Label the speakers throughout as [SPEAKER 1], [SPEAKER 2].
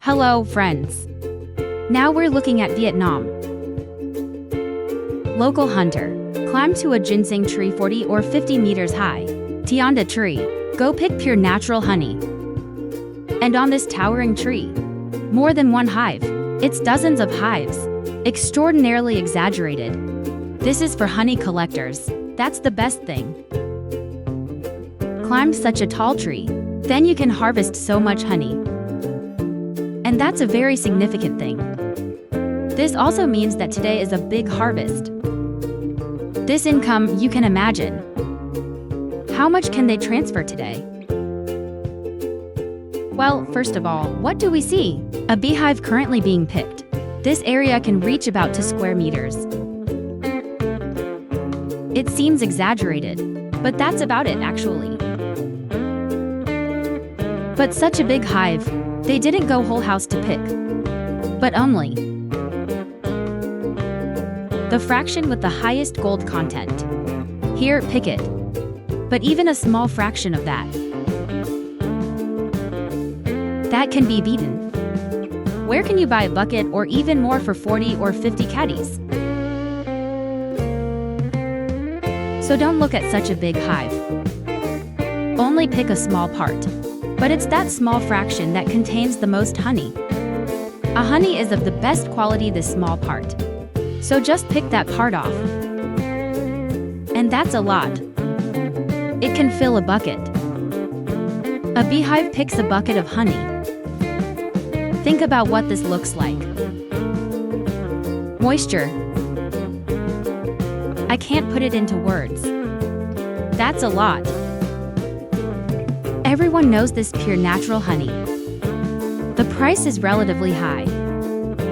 [SPEAKER 1] Hello, friends. Now we're looking at Vietnam. Local hunter. Climb to a ginseng tree 40 or 50 meters high. Tianda tree. Go pick pure natural honey. And on this towering tree, more than one hive. It's dozens of hives. Extraordinarily exaggerated. This is for honey collectors. That's the best thing. Climb such a tall tree. Then you can harvest so much honey. And that's a very significant thing. This also means that today is a big harvest. This income, you can imagine. How much can they transfer today? Well, first of all, what do we see? A beehive currently being picked. This area can reach about 2 square meters. It seems exaggerated, but that's about it actually. But such a big hive, they didn't go whole house to pick, but only the fraction with the highest gold content. Here, pick it. But even a small fraction of that can be beaten. Where can you buy a bucket or even more for 40 or 50 caddies? So don't look at such a big hive. Only pick a small part. But it's that small fraction that contains the most honey. A honey is of the best quality, this small part. So just pick that part off. And that's a lot. It can fill a bucket. A beehive picks a bucket of honey. Think about what this looks like. Moisture. I can't put it into words. That's a lot. Everyone knows this pure natural honey. The price is relatively high.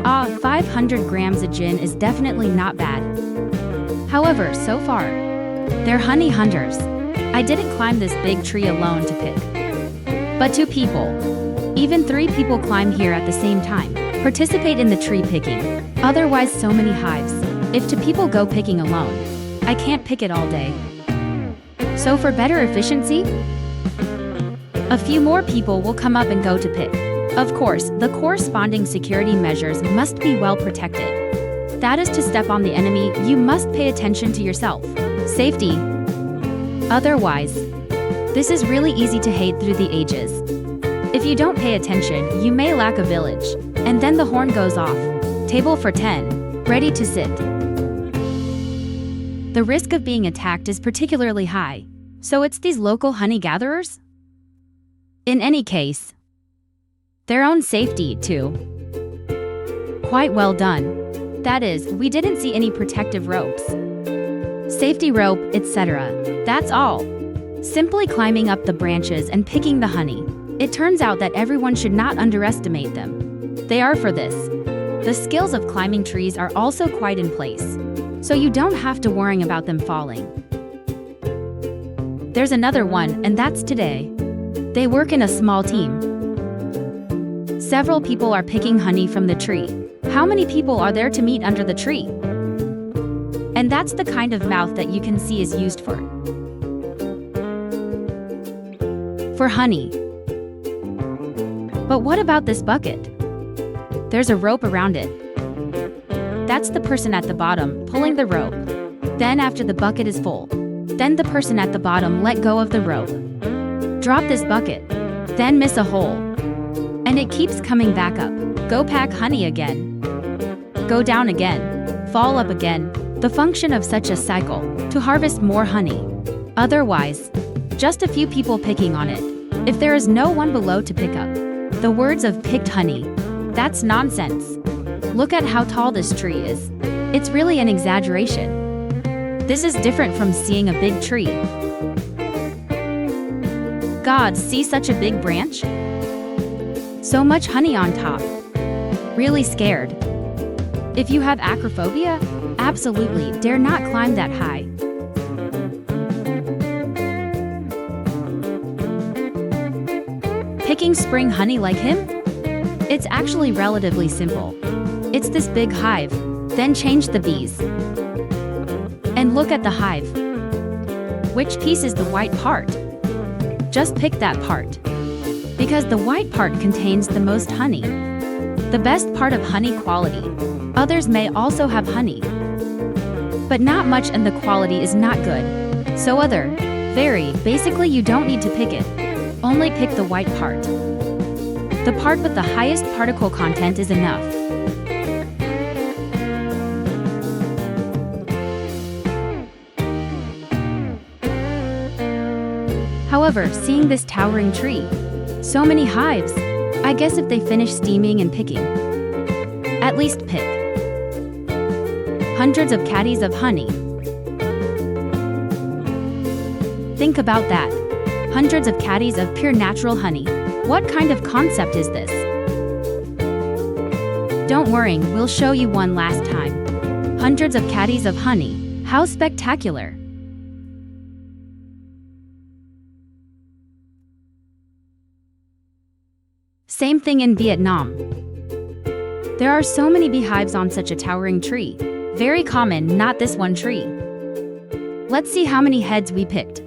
[SPEAKER 1] 500 grams of gin is definitely not bad. However, so far, they're honey hunters. I didn't climb this big tree alone to pick. But 2 people, even 3 people climb here at the same time, participate in the tree picking. Otherwise, so many hives. If 2 people go picking alone, I can't pick it all day. So for better efficiency, a few more people will come up and go to pick. Of course, the corresponding security measures must be well protected. That is to step on the enemy, you must pay attention to yourself. Safety. Otherwise, this is really easy to hate through the ages. If you don't pay attention, you may lack a village. And then the horn goes off. Table for 10. Ready to sit. The risk of being attacked is particularly high. So it's these local honey gatherers? In any case, their own safety, too. Quite well done. That is, we didn't see any protective ropes, safety rope, etc. That's all. Simply climbing up the branches and picking the honey. It turns out that everyone should not underestimate them. They are for this. The skills of climbing trees are also quite in place, so you don't have to worry about them falling. There's another one, and that's today. They work in a small team. Several people are picking honey from the tree. How many people are there to meet under the tree? And that's the kind of mouth that you can see is used for honey. But what about this bucket? There's a rope around it. That's the person at the bottom pulling the rope. Then after the bucket is full, then the person at the bottom let go of the rope. Drop this bucket, then miss a hole. And it keeps coming back up. Go pack honey again. Go down again. Fall up again. The function of such a cycle, to harvest more honey. Otherwise, just a few people picking on it. If there is no one below to pick up the words of picked honey, that's nonsense. Look at how tall this tree is. It's really an exaggeration. This is different from seeing a big tree. God, see such a big branch? So much honey on top. Really scared. If you have acrophobia, absolutely dare not climb that high. Picking spring honey like him? It's actually relatively simple. It's this big hive, then change the bees. And look at the hive. Which piece is the white part? Just pick that part. Because the white part contains the most honey. The best part of honey quality. Others may also have honey, but not much, and the quality is not good. So other, very, basically you don't need to pick it. Only pick the white part. The part with the highest particle content is enough. However, seeing this towering tree, so many hives, I guess if they finish steaming and picking, at least pick hundreds of caddies of honey. Think about that. Hundreds of caddies of pure natural honey. What kind of concept is this? Don't worry, we'll show you one last time. Hundreds of caddies of honey. How spectacular! Same thing in Vietnam. There are so many beehives on such a towering tree. Very common, not this one tree. Let's see how many heads we picked.